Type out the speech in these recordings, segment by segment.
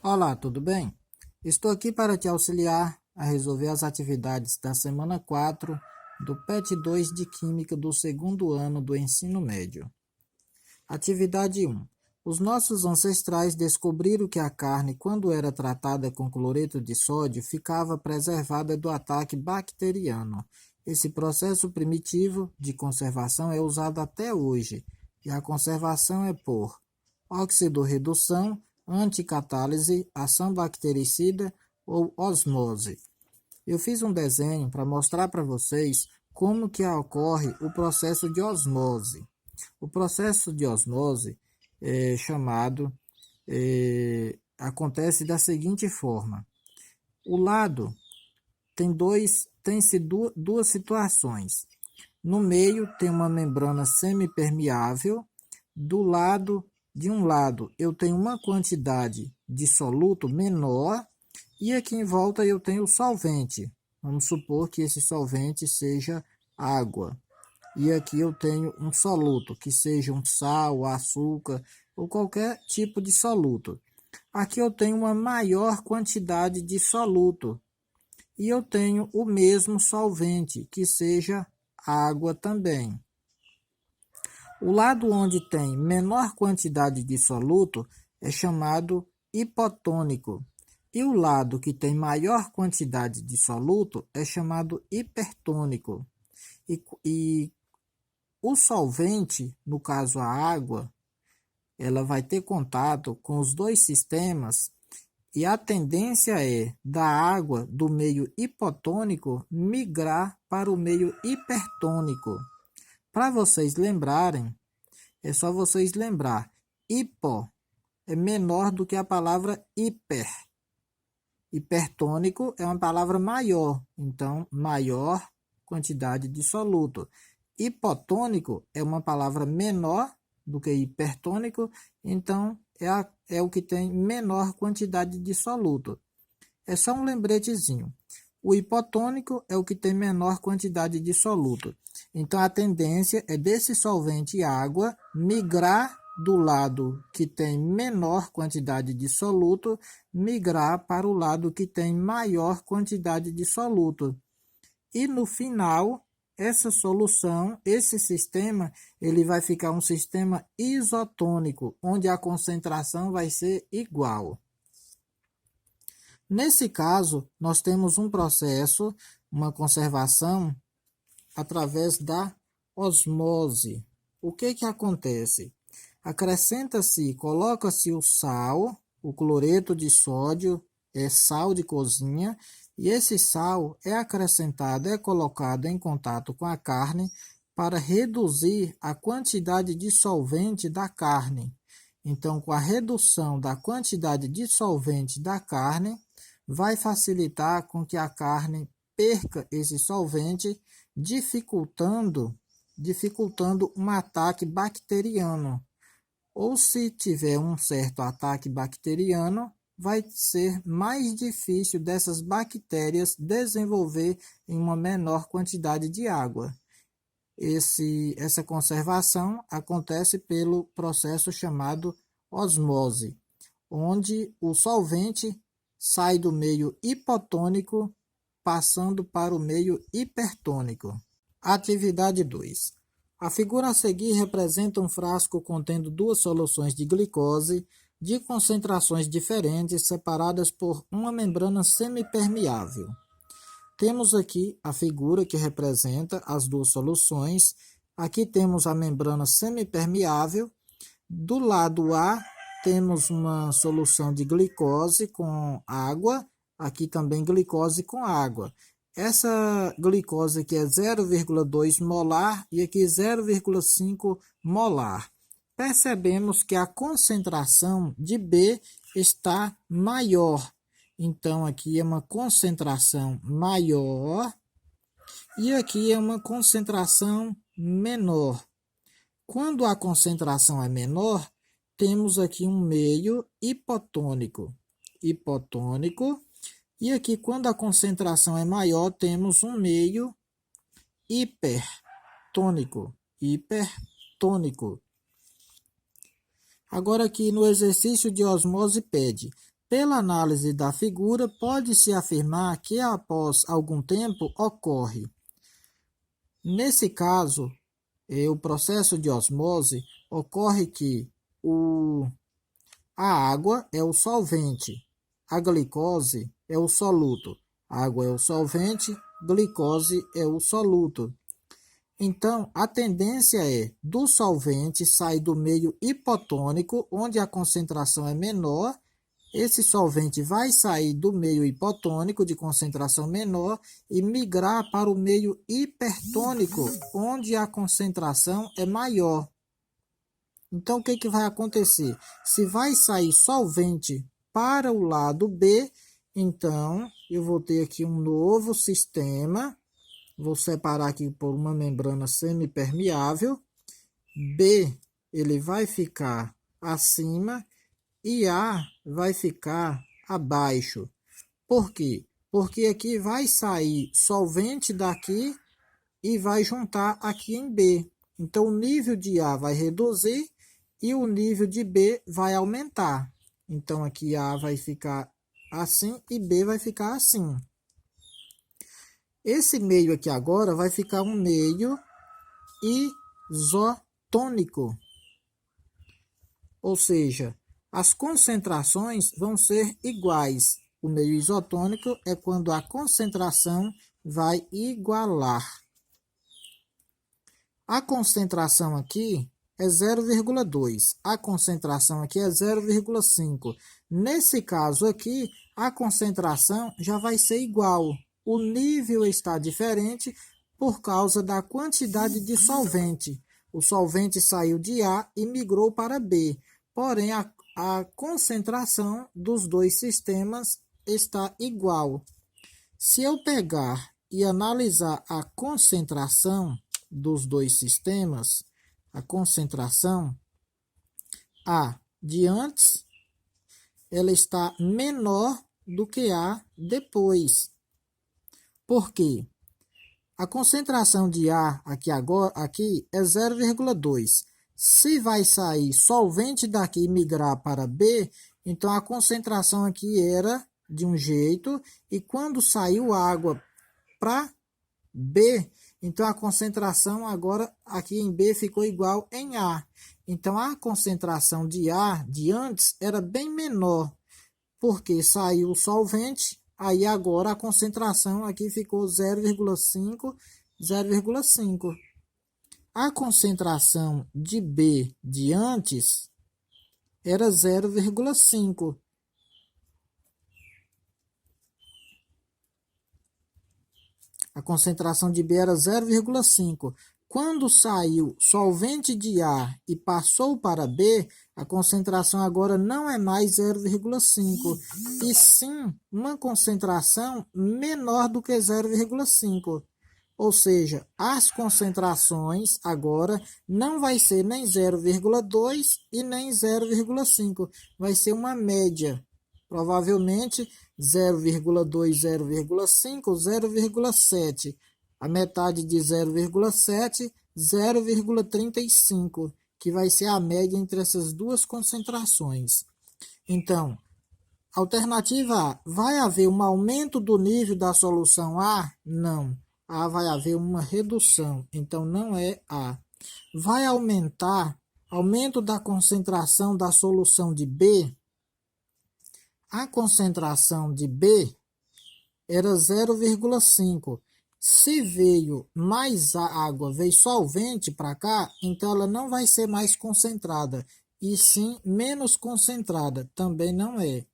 Olá, tudo bem? Estou aqui para te auxiliar a resolver as atividades da semana 4 do PET 2 de Química do segundo ano do ensino médio. Atividade 1. Os nossos ancestrais descobriram que a carne, quando era tratada com cloreto de sódio, ficava preservada do ataque bacteriano. Esse processo primitivo de conservação é usado até hoje, e a conservação é por oxidorredução, anticatálise, ação bactericida ou osmose. Eu fiz um desenho para mostrar para vocês como que ocorre o processo de osmose. O processo de osmose acontece da seguinte forma. O lado tem-se duas situações. No meio tem uma membrana semipermeável. De um lado eu tenho uma quantidade de soluto menor e aqui em volta eu tenho o solvente. Vamos supor que esse solvente seja água. E aqui eu tenho um soluto, que seja um sal, açúcar ou qualquer tipo de soluto. Aqui eu tenho uma maior quantidade de soluto. E eu tenho o mesmo solvente, que seja água também. O lado onde tem menor quantidade de soluto é chamado hipotônico. E o lado que tem maior quantidade de soluto é chamado hipertônico. E o solvente, no caso a água, ela vai ter contato com os dois sistemas e a tendência é da água do meio hipotônico migrar para o meio hipertônico. Para vocês lembrarem, é só vocês lembrar, hipo é menor do que a palavra hiper. Hipertônico é uma palavra maior, então maior quantidade de soluto. Hipotônico é uma palavra menor do que hipertônico, então é o que tem menor quantidade de soluto. É só um lembretezinho. O hipotônico é o que tem menor quantidade de soluto. Então a tendência é desse solvente água migrar do lado que tem menor quantidade de soluto, migrar para o lado que tem maior quantidade de soluto. E no final, essa solução, esse sistema, ele vai ficar um sistema isotônico, onde a concentração vai ser igual. Nesse caso, nós temos um processo, uma conservação, através da osmose. O que acontece? Acrescenta-se, coloca-se o sal, o cloreto de sódio, é sal de cozinha, e esse sal é acrescentado, é colocado em contato com a carne para reduzir a quantidade de solvente da carne. Então, com a redução da quantidade de solvente da carne, vai facilitar com que a carne perca esse solvente, dificultando um ataque bacteriano. Ou se tiver um certo ataque bacteriano, vai ser mais difícil dessas bactérias desenvolver em uma menor quantidade de água. Essa conservação acontece pelo processo chamado osmose, onde o solvente sai do meio hipotônico, passando para o meio hipertônico. Atividade 2. A figura a seguir representa um frasco contendo duas soluções de glicose de concentrações diferentes, separadas por uma membrana semipermeável. Temos aqui a figura que representa as duas soluções. Aqui temos a membrana semipermeável. Do lado A, temos uma solução de glicose com água. Aqui também glicose com água. Essa glicose aqui é 0,2 molar e aqui 0,5 molar. Percebemos que a concentração de B está maior. Então, aqui é uma concentração maior e aqui é uma concentração menor. Quando a concentração é menor, temos aqui um meio hipotônico. E aqui, quando a concentração é maior, temos um meio hipertônico. Agora aqui no exercício de osmose pede: Pela análise da figura, pode-se afirmar que após algum tempo ocorre. Nesse caso, o processo de osmose ocorre que a água é o solvente, a glicose é o soluto. A água é o solvente, glicose é o soluto. Então, a tendência é do solvente sair do meio hipotônico, onde a concentração é menor. Esse solvente vai sair do meio hipotônico, de concentração menor, e migrar para o meio hipertônico, onde a concentração é maior. Então, o que vai acontecer? Se vai sair solvente para o lado B, então eu vou ter aqui um novo sistema. Vou separar aqui por uma membrana semipermeável. B, ele vai ficar acima e A vai ficar abaixo. Por quê? Porque aqui vai sair solvente daqui e vai juntar aqui em B. Então, o nível de A vai reduzir e o nível de B vai aumentar. Então, aqui A vai ficar assim e B vai ficar assim. Esse meio aqui agora vai ficar um meio isotônico. Ou seja, as concentrações vão ser iguais. O meio isotônico é quando a concentração vai igualar. A concentração aqui é 0,2. A concentração aqui é 0,5. Nesse caso aqui, a concentração já vai ser igual. O nível está diferente por causa da quantidade de solvente. O solvente saiu de A e migrou para B. Porém, a concentração dos dois sistemas está igual. Se eu pegar e analisar a concentração dos dois sistemas, a concentração A de antes, ela está menor do que A depois. Por quê? A concentração de A aqui é 0,2. Se vai sair solvente daqui e migrar para B, então a concentração aqui era de um jeito, e quando saiu água para B, então a concentração agora aqui em B ficou igual em A. Então a concentração de A de antes era bem menor, porque saiu o solvente, aí agora a concentração aqui ficou 0,5, 0,5. A concentração de B de antes era 0,5. A concentração de B era 0,5. Quando saiu solvente de A e passou para B, a concentração agora não é mais 0,5, e sim uma concentração menor do que 0,5. Ou seja, as concentrações agora não vai ser nem 0,2 e nem 0,5, vai ser uma média. Provavelmente 0,2, 0,5, 0,7. A metade de 0,7, 0,35, que vai ser a média entre essas duas concentrações. Então, alternativa A, vai haver um aumento do nível da solução A? Não. A vai haver uma redução, então não é A. Vai aumentar, aumento da concentração da solução de B? A concentração de B era 0,5. Se veio mais água, veio solvente para cá, então ela não vai ser mais concentrada, e sim menos concentrada, também não é.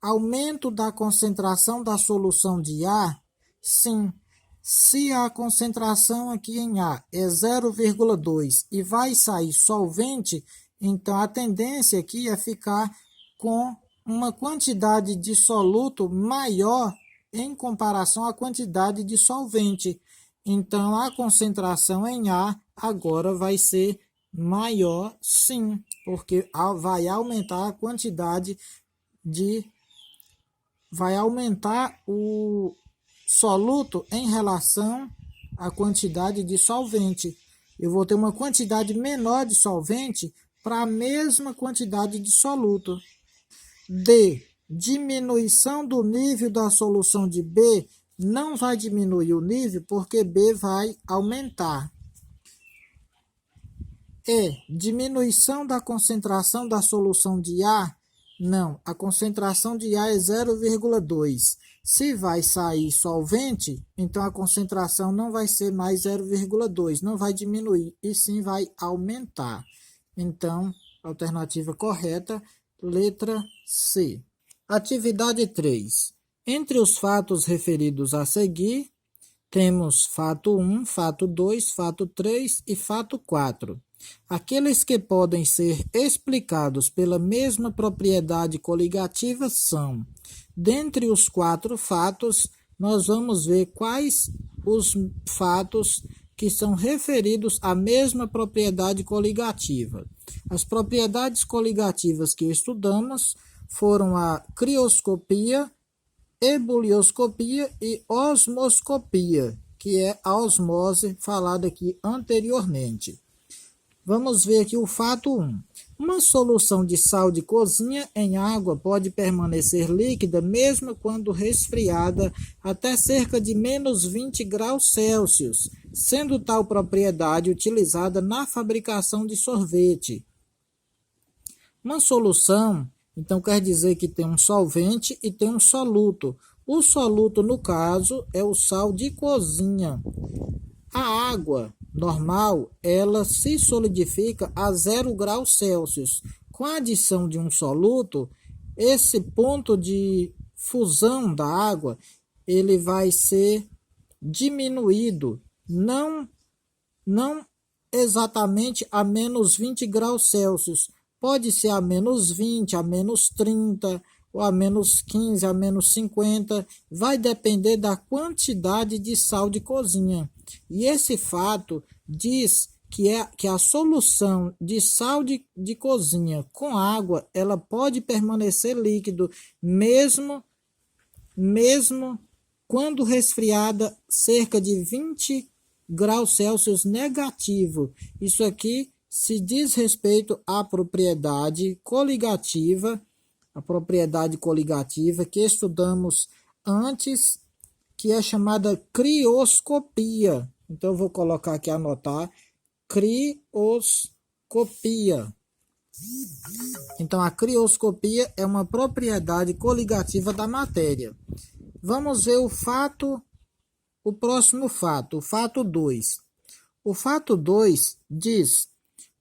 Aumento da concentração da solução de A? Sim. Se a concentração aqui em A é 0,2 e vai sair solvente, então a tendência aqui é ficar com uma quantidade de soluto maior em comparação à quantidade de solvente. Então, a concentração em A agora vai ser maior, sim, porque vai aumentar a quantidade de... vai aumentar o soluto em relação à quantidade de solvente. Eu vou ter uma quantidade menor de solvente para a mesma quantidade de soluto. D. diminuição do nível da solução de B não vai diminuir o nível porque B vai aumentar. Diminuição da concentração da solução de A, não, a concentração de A é 0,2. Se vai sair solvente, então a concentração não vai ser mais 0,2, não vai diminuir, e sim vai aumentar. Então, alternativa correta, letra C. Atividade 3. Entre os fatos referidos a seguir, temos fato 1, fato 2, fato 3 e fato 4. Aqueles que podem ser explicados pela mesma propriedade coligativa são: dentre os 4 fatos, nós vamos ver quais os fatos que são referidos à mesma propriedade coligativa. As propriedades coligativas que estudamos foram a crioscopia, ebulioscopia e osmoscopia, que é a osmose falada aqui anteriormente. Vamos ver aqui o fato 1. Uma solução de sal de cozinha em água pode permanecer líquida mesmo quando resfriada até cerca de menos 20 graus Celsius, sendo tal propriedade utilizada na fabricação de sorvete. Uma solução, então, quer dizer que tem um solvente e tem um soluto. O soluto, no caso, é o sal de cozinha. A água normal, ela se solidifica a 0 graus Celsius. Com a adição de um soluto, esse ponto de fusão da água, ele vai ser diminuído, não exatamente a menos 20 graus Celsius. Pode ser a menos 20, a menos 30, ou a menos 15, a menos 50, vai depender da quantidade de sal de cozinha. E esse fato diz que a solução de sal de cozinha com água, ela pode permanecer líquido mesmo quando resfriada cerca de 20 graus Celsius negativo. Isso aqui se diz respeito à propriedade coligativa, a propriedade coligativa que estudamos antes, que é chamada crioscopia. Então, eu vou colocar aqui, anotar, crioscopia. Então, a crioscopia é uma propriedade coligativa da matéria. Vamos ver o próximo fato, o fato 2. O fato 2 diz: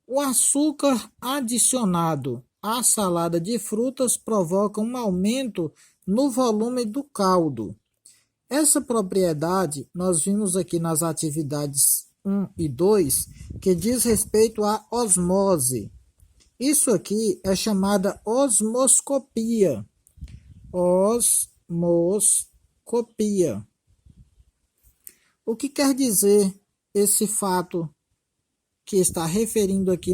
o açúcar adicionado à salada de frutas provoca um aumento no volume do caldo. Essa propriedade nós vimos aqui nas atividades 1 e 2, que diz respeito à osmose. Isso aqui é chamada osmoscopia. Osmoscopia. O que quer dizer esse fato que está referindo aqui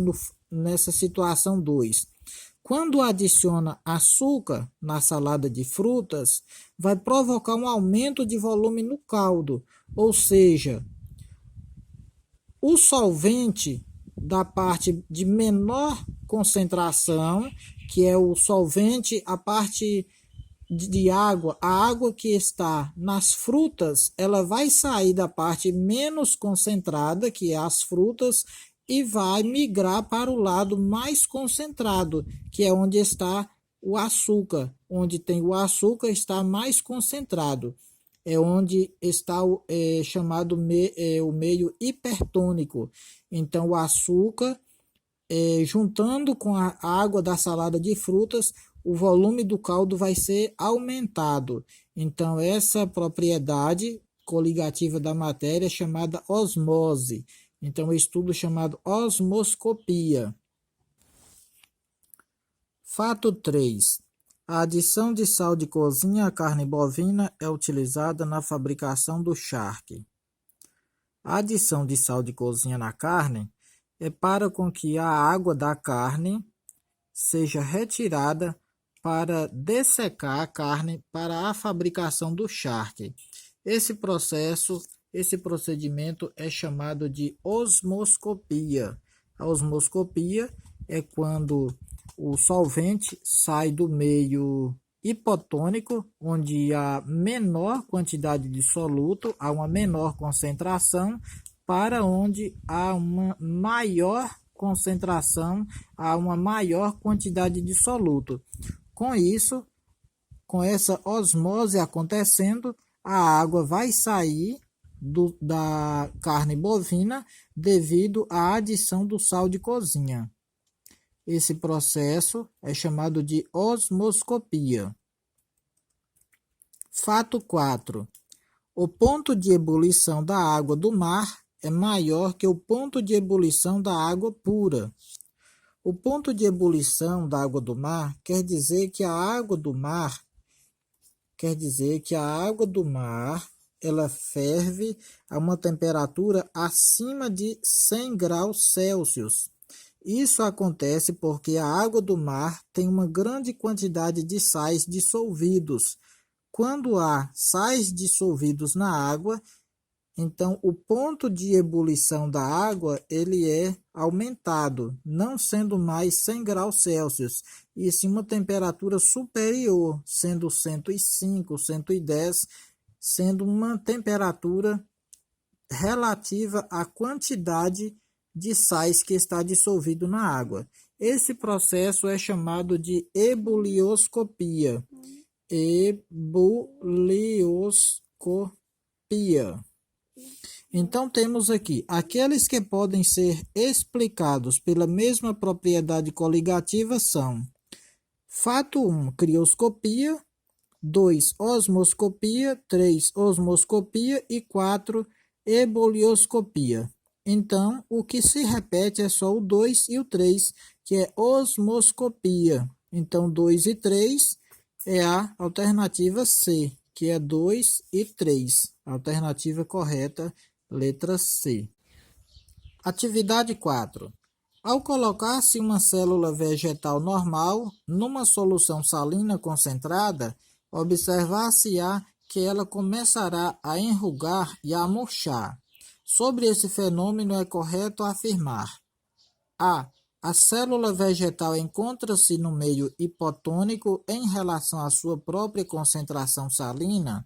nessa situação 2? Quando adiciona açúcar na salada de frutas, vai provocar um aumento de volume no caldo, ou seja, o solvente da parte de menor concentração, que é o solvente, a parte de água, a água que está nas frutas, ela vai sair da parte menos concentrada, que é as frutas, e vai migrar para o lado mais concentrado, que é onde está o açúcar. Onde tem o açúcar está mais concentrado. É onde está chamado o meio hipertônico. Então, o açúcar, juntando com a água da salada de frutas, o volume do caldo vai ser aumentado. Então, essa propriedade coligativa da matéria é chamada osmose. Então, estudo chamado osmoscopia. Fato 3. A adição de sal de cozinha à carne bovina é utilizada na fabricação do charque. A adição de sal de cozinha na carne é para com que a água da carne seja retirada para dessecar a carne para a fabricação do charque. Esse procedimento é chamado de osmoscopia. A osmoscopia é quando o solvente sai do meio hipotônico, onde há menor quantidade de soluto, há uma menor concentração, para onde há uma maior concentração, há uma maior quantidade de soluto. Com isso, com essa osmose acontecendo, a água vai sair da carne bovina devido à adição do sal de cozinha. Esse processo é chamado de osmoscopia. Fato 4. O ponto de ebulição da água do mar é maior que o ponto de ebulição da água pura. O ponto de ebulição da água do mar quer dizer que a água do mar ela ferve a uma temperatura acima de 100 graus Celsius. Isso acontece porque a água do mar tem uma grande quantidade de sais dissolvidos. Quando há sais dissolvidos na água, então o ponto de ebulição da água ele é aumentado, não sendo mais 100 graus Celsius, e sim uma temperatura superior, sendo 105, 110, sendo uma temperatura relativa à quantidade de sais que está dissolvido na água. Esse processo é chamado de ebulioscopia. Ebulioscopia. Então temos aqui aqueles que podem ser explicados pela mesma propriedade coligativa são: fato 1, crioscopia; 2, osmoscopia; 3, osmoscopia e 4, ebulioscopia. Então, o que se repete é só o 2 e o 3, que é osmoscopia. Então, 2 e 3 é a alternativa C, que é 2 e 3. A alternativa correta, letra C. Atividade 4. Ao colocar-se uma célula vegetal normal numa solução salina concentrada, observar-se-á que ela começará a enrugar e a murchar. Sobre esse fenômeno é correto afirmar: A. A célula vegetal encontra-se no meio hipotônico em relação à sua própria concentração salina.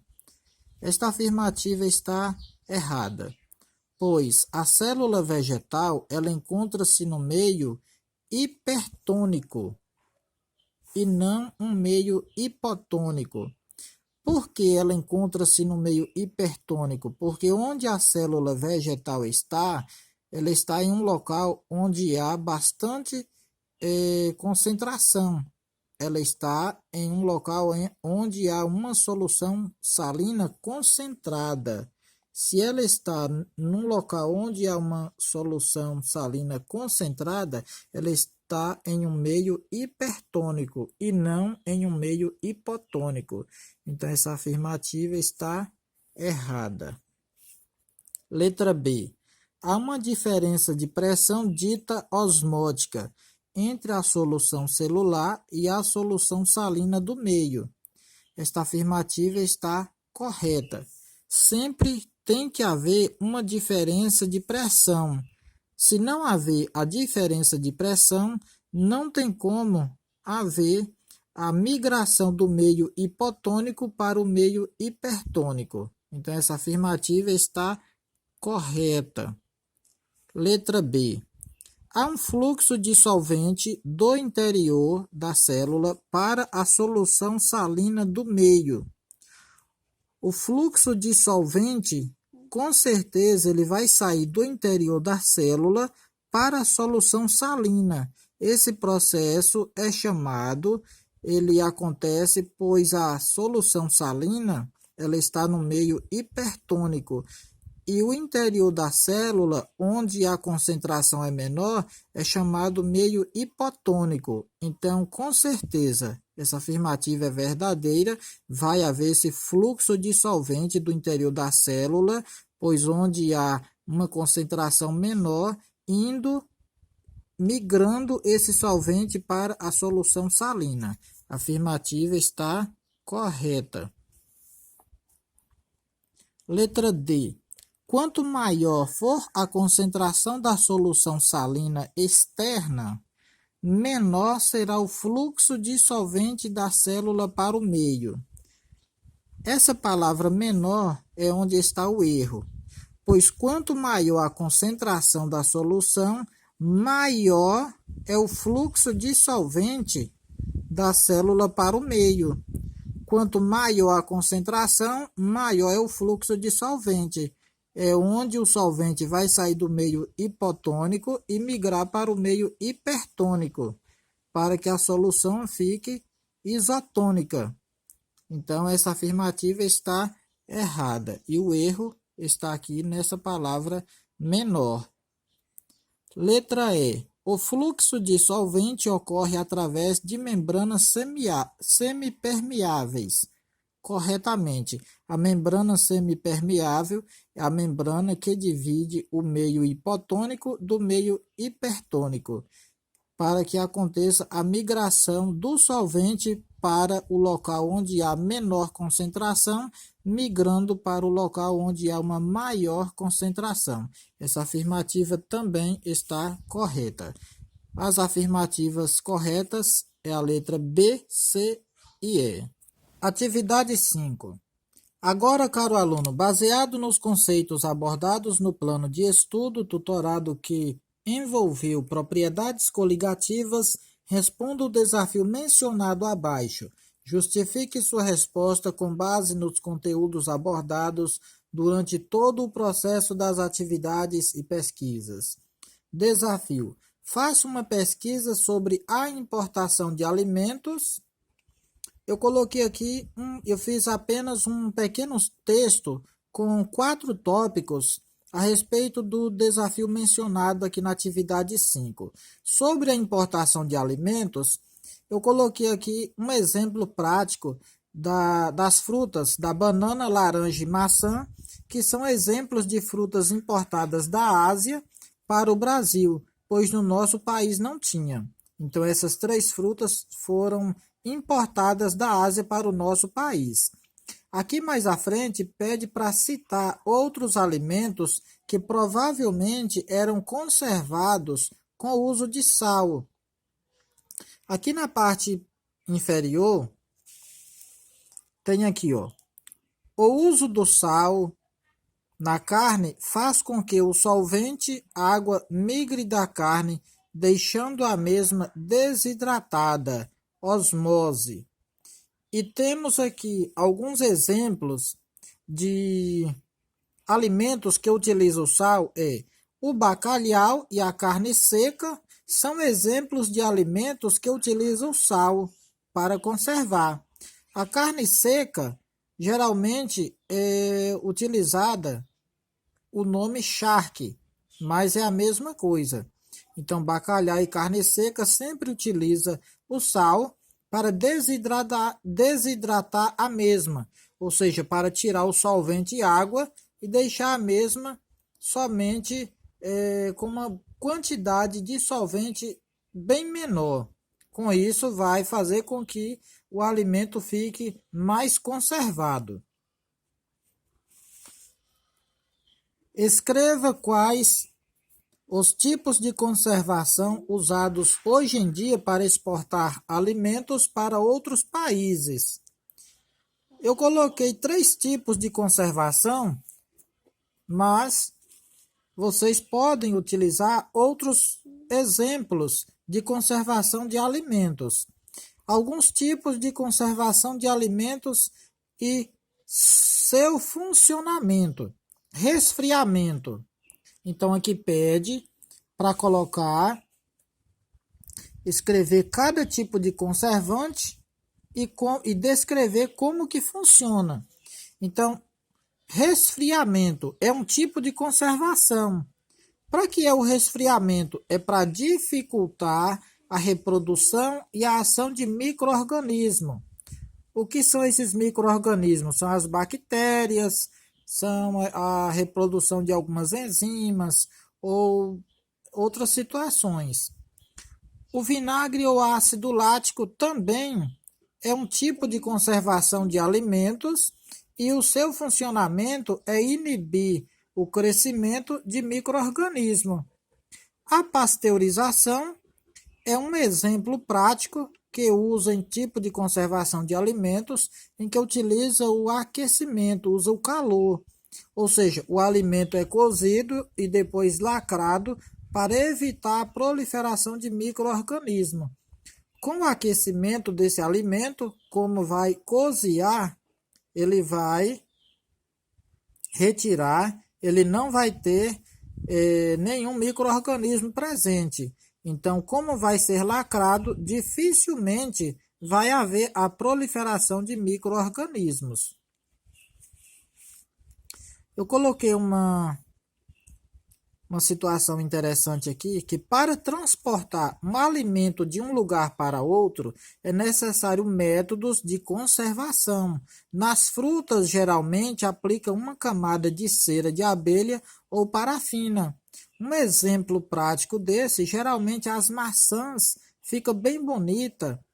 Esta afirmativa está errada, pois a célula vegetal ela encontra-se no meio hipertônico e não um meio hipotônico. Por que ela encontra-se no meio hipertônico? Porque onde a célula vegetal está, ela está em um local onde há bastante concentração. Ela está em um local onde há uma solução salina concentrada. Se ela está num local onde há uma solução salina concentrada, ela está em um meio hipertônico e não em um meio hipotônico. Então, essa afirmativa está errada. Letra B. Há uma diferença de pressão dita osmótica entre a solução celular e a solução salina do meio. Esta afirmativa está correta. Sempre tem que haver uma diferença de pressão. Se não haver a diferença de pressão, não tem como haver a migração do meio hipotônico para o meio hipertônico. Então, essa afirmativa está correta. Letra B. Há um fluxo de solvente do interior da célula para a solução salina do meio. O fluxo de solvente, com certeza, ele vai sair do interior da célula para a solução salina. Esse processo é chamado, ele acontece pois a solução salina ela está no meio hipertônico. E o interior da célula, onde a concentração é menor, é chamado meio hipotônico. Então, com certeza, essa afirmativa é verdadeira, vai haver esse fluxo de solvente do interior da célula, pois onde há uma concentração menor, migrando esse solvente para a solução salina. A afirmativa está correta. Letra D. Quanto maior for a concentração da solução salina externa, menor será o fluxo dissolvente da célula para o meio. Essa palavra menor é onde está o erro, pois quanto maior a concentração da solução, maior é o fluxo dissolvente da célula para o meio. Quanto maior a concentração, maior é o fluxo de solvente. É onde o solvente vai sair do meio hipotônico e migrar para o meio hipertônico, para que a solução fique isotônica. Então, essa afirmativa está errada e o erro está aqui nessa palavra menor. Letra E. O fluxo de solvente ocorre através de membranas semipermeáveis. Corretamente, a membrana semipermeável é a membrana que divide o meio hipotônico do meio hipertônico, para que aconteça a migração do solvente para o local onde há menor concentração, migrando para o local onde há uma maior concentração. Essa afirmativa também está correta. As afirmativas corretas é a letra B, C e E. Atividade 5. Agora, caro aluno, baseado nos conceitos abordados no plano de estudo tutorado que envolveu propriedades coligativas, responda o desafio mencionado abaixo. Justifique sua resposta com base nos conteúdos abordados durante todo o processo das atividades e pesquisas. Desafio: faça uma pesquisa sobre a importação de alimentos. Eu coloquei aqui, eu fiz apenas um pequeno texto com 4 tópicos a respeito do desafio mencionado aqui na atividade 5. Sobre a importação de alimentos, eu coloquei aqui um exemplo prático das frutas, da banana, laranja e maçã, que são exemplos de frutas importadas da Ásia para o Brasil, pois no nosso país não tinha. Então, essas 3 frutas foram importadas da Ásia para o nosso país. Aqui mais à frente pede para citar outros alimentos que provavelmente eram conservados com o uso de sal. Aqui na parte inferior tem aqui, ó, o uso do sal na carne faz com que o solvente água migre da carne, deixando a mesma desidratada, osmose. E temos aqui alguns exemplos de alimentos que utilizam o sal. O bacalhau e a carne seca são exemplos de alimentos que utilizam o sal para conservar. A carne seca geralmente é utilizada o nome charque, mas é a mesma coisa. Então, bacalhau e carne seca sempre utiliza o sal para desidratar a mesma, ou seja, para tirar o solvente e água e deixar a mesma somente com uma quantidade de solvente bem menor. Com isso, vai fazer com que o alimento fique mais conservado. Escreva quais os tipos de conservação usados hoje em dia para exportar alimentos para outros países. Eu coloquei 3 tipos de conservação, mas vocês podem utilizar outros exemplos de conservação de alimentos. Alguns tipos de conservação de alimentos e seu funcionamento. Resfriamento. Então, aqui pede para escrever cada tipo de conservante e descrever como que funciona. Então, resfriamento é um tipo de conservação. Para que é o resfriamento? É para dificultar a reprodução e a ação de micro-organismos. O que são esses micro-organismos? São as bactérias, são a reprodução de algumas enzimas ou outras situações. O vinagre ou ácido lático também é um tipo de conservação de alimentos e o seu funcionamento é inibir o crescimento de micro-organismos. A pasteurização é um exemplo prático que usa em tipo de conservação de alimentos, em que utiliza o aquecimento, usa o calor. Ou seja, o alimento é cozido e depois lacrado para evitar a proliferação de micro-organismos. Com o aquecimento desse alimento, como vai cozinhar, ele vai retirar, ele não vai ter nenhum micro-organismo presente. Então, como vai ser lacrado, dificilmente vai haver a proliferação de micro-organismos. Eu coloquei uma situação interessante aqui, que para transportar um alimento de um lugar para outro, é necessário métodos de conservação. Nas frutas, geralmente, aplica uma camada de cera de abelha ou parafina. Um exemplo prático desse, geralmente as maçãs ficam bem bonita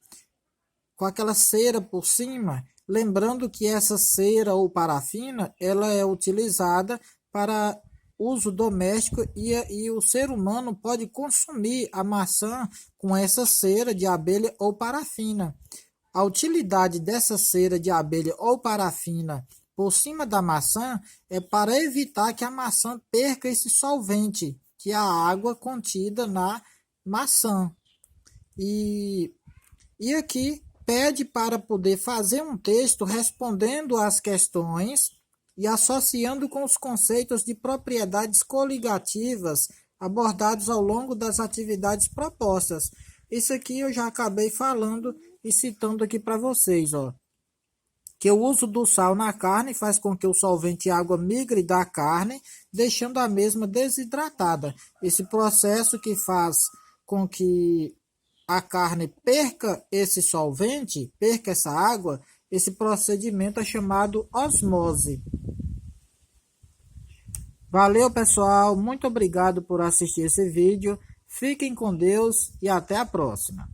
com aquela cera por cima, lembrando que essa cera ou parafina, ela é utilizada para uso doméstico e o ser humano pode consumir a maçã com essa cera de abelha ou parafina. A utilidade dessa cera de abelha ou parafina por cima da maçã é para evitar que a maçã perca esse solvente, que é a água contida na maçã. E aqui pede para poder fazer um texto respondendo às questões e associando com os conceitos de propriedades coligativas abordados ao longo das atividades propostas. Isso aqui eu já acabei falando e citando aqui para vocês, ó, que o uso do sal na carne faz com que o solvente água migre da carne, deixando a mesma desidratada. Esse processo que faz com que a carne perca esse solvente, perca essa água, esse procedimento é chamado osmose. Valeu, pessoal. Muito obrigado por assistir esse vídeo. Fiquem com Deus e até a próxima.